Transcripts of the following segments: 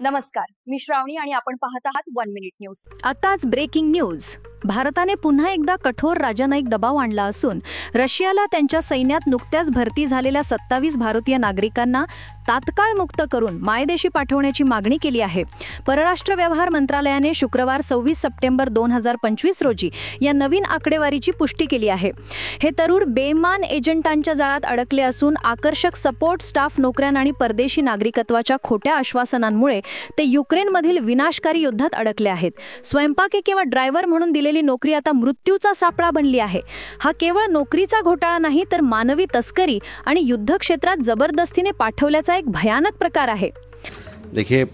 नमस्कार, मी श्रावणी आणि आपण पाहत आहात 1 मिनिट न्यूज। आताच ब्रेकिंग न्यूज। भारताने पुन्हा एकदा कठोर राजनयिक दबाव आणला असून रशियाला त्यांच्या सैन्यात नुकत्याच भरती झालेल्या 27 भारतीय नागरिकांना तात्काळ मुक्त करून मायदेशी पाठवण्याची मागणी केली आहे। परराष्ट्र व्यवहार मंत्रालयाने शुक्रवार 26 सप्टेंबर 2025 रोजी या नवीन आकडेवारीची पुष्टी केली आहे। हे तरुण बेमान एजंटांच्या जाळ्यात अडकले असून आकर्षक सपोर्ट स्टाफ नोकऱ्यां आणि परदेशी नागरिकत्वाच्या खोट्या आश्वासनांमुळे ते युक्रेनमधील विनाशकारी युद्धात अडकले आहेत। स्वयंपाकी किंवा ड्रायव्हर म्हणून दिलेली नोकरी आता मृत्यूचा सापळा बनली आहे। हा केवळ नोकरीचा घोटाळा नाही तर मानवी तस्करी आणि युद्ध क्षेत्रात जबरदस्तीने पाठवल्याचा एक भयानक प्रकार है। देखिए,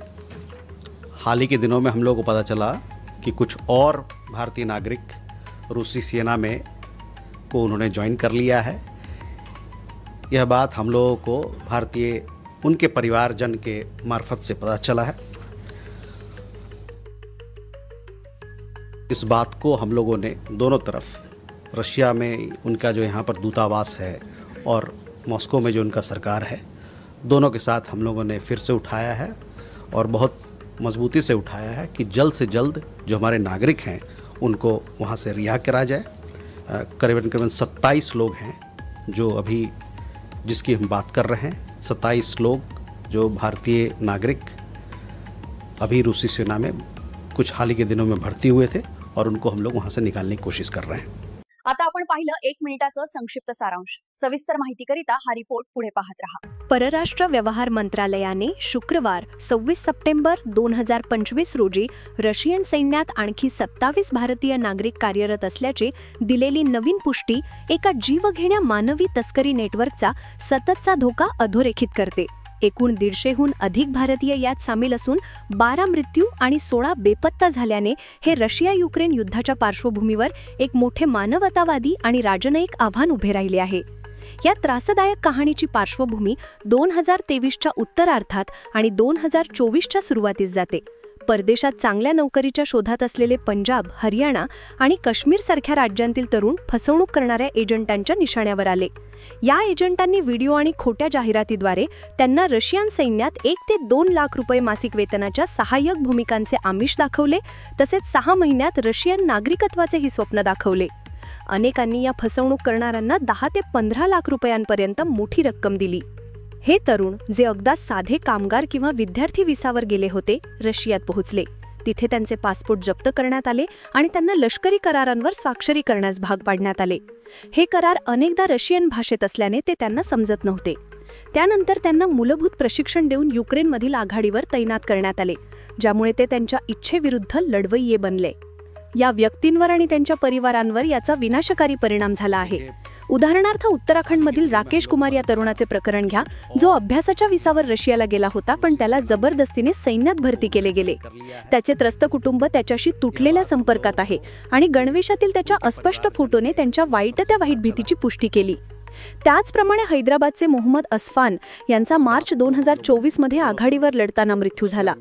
हाल ही के दिनों में हम लोगों को पता चला कि कुछ और भारतीय नागरिक रूसी सेना में को उन्होंने ज्वाइन कर लिया है। यह बात हम लोगों को भारतीय उनके परिवारजन के मार्फत से पता चला है। इस बात को हम लोगों ने दोनों तरफ, रशिया में उनका जो यहाँ पर दूतावास है और मॉस्को में जो उनका सरकार है, दोनों के साथ हम लोगों ने फिर से उठाया है और बहुत मजबूती से उठाया है कि जल्द से जल्द जो हमारे नागरिक हैं उनको वहाँ से रिहा करा जाए। करीबन 27 लोग हैं जो अभी जिसकी हम बात कर रहे हैं। 27 लोग जो भारतीय नागरिक अभी रूसी सेना में कुछ हाल ही के दिनों में भर्ती हुए थे और उनको हम लोग वहाँ से निकालने की कोशिश कर रहे हैं। आता आपण पाहिलं 1 मिनिटाचं संक्षिप्त सारांश। सविस्तर माहितीकरिता हा रिपोर्ट पुढे पाहत रहा। परराष्ट्र व्यवहार मंत्रालयाने शुक्रवार 26 सप्टेंबर 2025 रोजी रशियन सैन्यात आणखी 27 भारतीय नागरिक कार्यरत असल्याची दिलेली नवीन पुष्टी एका जीवघेण्या मानवी तस्करी नेटवर्कचा सततचा धोका अधोरेखित करते। एकूण 150हून अधिक भारतीय यात सामील असून 12 मृत्यू आणि 16 बेपत्ता झाल्याने हे रशिया युक्रेन युद्धाच्या पार्श्वभूमीवर एक मोठे मानवतावादी आणि राजनयिक आव्हान उभे राहिले आहे। या त्रासदायक कहाणीची पार्श्वभूमी 2023च्या उत्तरार्धात आणि 2024च्या सुरुवातीस जाते। परदेशात चांगल्या नोकरीच्या शोधात असलेले पंजाब, हरियाणा आणि काश्मीर सारख्या राज्यांतील तरुण फसवणूक करणाऱ्या एजंटांच्या निशाण्यावर आले। या एजंटांनी व्हिडिओ आणि खोट्या जाहिरातीद्वारे त्यांना रशियन सैन्यात 1 ते 2 लाख रुपये मासिक वेतनाच्या सहाय्यक भूमिकांचे आमिष दाखवले, तसेच 6 महिन्यात रशियन नागरिकत्वाचेही स्वप्न दाखवले। अनेकांनी या फसवणूक करणाऱ्यांना 10 ते 15 लाख रुपयांपर्यंत मोठी रक्कम दिली। हे तरुण, जे अगदा साधे कामगार किंवा विद्यार्थी विसावर गेले होते, रशियात पोहोचले। तिथे त्यांचे पासपोर्ट जप्त करण्यात आले आणि त्यांना लष्करी करारांवर स्वाक्षरी करण्यास भाग पाडण्यात आले। हे करार अनेकदा रशियन भाषेत असल्याने ते त्यांना समजत नव्हते। त्यानंतर त्यांना मूलभूत प्रशिक्षण देऊन युक्रेनमधील आघाडीवर तैनात करण्यात आले, ज्यामुळे ते त्यांच्या इच्छेविरुद्ध लढवय्ये बनले। या व्यक्तींवर आणि त्यांच्या परिवारांवर याचा विनाशकारी परिणाम झाला आहे। उदाहरणार्थ, उत्तराखंडमधील राकेश कुमार या तरुणाचे प्रकरण घ्या, जो अभ्यासाच्या विसावर रशियाला गेला होता, पण त्याला जबरदस्तीने सैन्यात भरती केले गेले। त्याचे त्रस्त कुटुंब त्याच्याशी तुटलेल्या संपर्कात आहे आणि गणवेशातील त्याच्या अस्पष्ट फोटोने त्यांच्या वाईटत्या वाईट भीतीची पुष्टी केली। त्याचप्रमाणे हैदराबादचे मोहम्मद अस्फान यांचा मार्च 2024 मध्ये आघाडीवर लढताना मृत्यू झाला।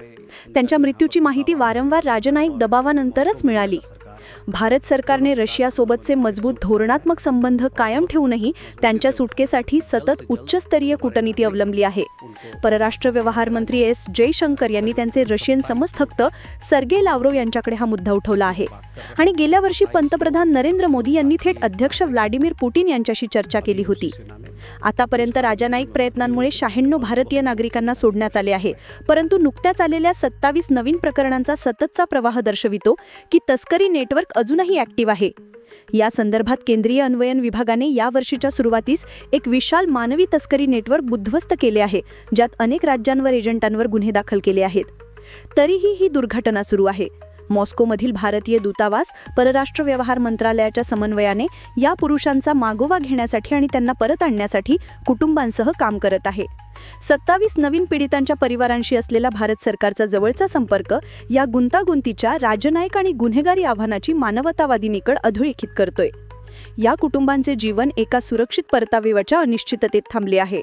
त्यांच्या मृत्यूची माहिती वारंवार राजनयिक दबावानंतरच मिळाली। भारत सरकारने रशियासोबतचे मजबूत धोरणात्मक संबंध कायम ठेवूनही त्यांच्या सुटकेसाठी सतत उच्चस्तरीय कूटनीती अवलंबली आहे। परराष्ट्र व्यवहार मंत्री एस जयशंकर यांनी त्यांचे रशियन समर्थक सर्गेई लाव्रोव यांच्याकडे हा मुद्दा उठवला आहे आणि गेल्या वर्षी पंतप्रधान नरेंद्र मोदी यांनी थेट अध्यक्ष व्लादिमीर पुटिन यांच्याशी चर्चा केली होती। आतापर्यंत राजनयिक प्रयत्नांमुळे 96 भारतीय नागरिकांना सोडण्यात आले आहे, परंतु नुकत्याच आलेल्या 27 नवीन प्रकरणांचा सततचा प्रवाह दर्शवितो की तस्करी नेटवर्क अजूनही ॲक्टिव्ह आहे। या संदर्भात केंद्रीय अन्वयन विभागाने या वर्षीच्या सुरुवातीस एक विशाल मानवी तस्करी नेटवर्क उद्ध्वस्त केले आहे, ज्यात अनेक राज्यांवर एजंटांवर गुन्हे दाखल केले आहेत। तरीही ही दुर्घटना सुरू आहे। मॉस्कोमधील भारतीय दूतावास परराष्ट्र व्यवहार मंत्रालयाच्या समन्वयाने या पुरुषांचा मागोवा घेण्यासाठी आणि त्यांना परत आणण्यासाठी कुटुंबांसह काम करत आहे। 27 नवीन पीडितांच्या परिवारांशी असलेला भारत सरकारचा जवळचा संपर्क या गुंतागुंतीच्या राजनयिक आणि गुन्हेगारी आव्हानाची मानवतावादी निकड अधोरेखित करतोय। या कुटुंबांचे जीवन एका सुरक्षित परताव्याच्या अनिश्चिततेत थांबले आहे।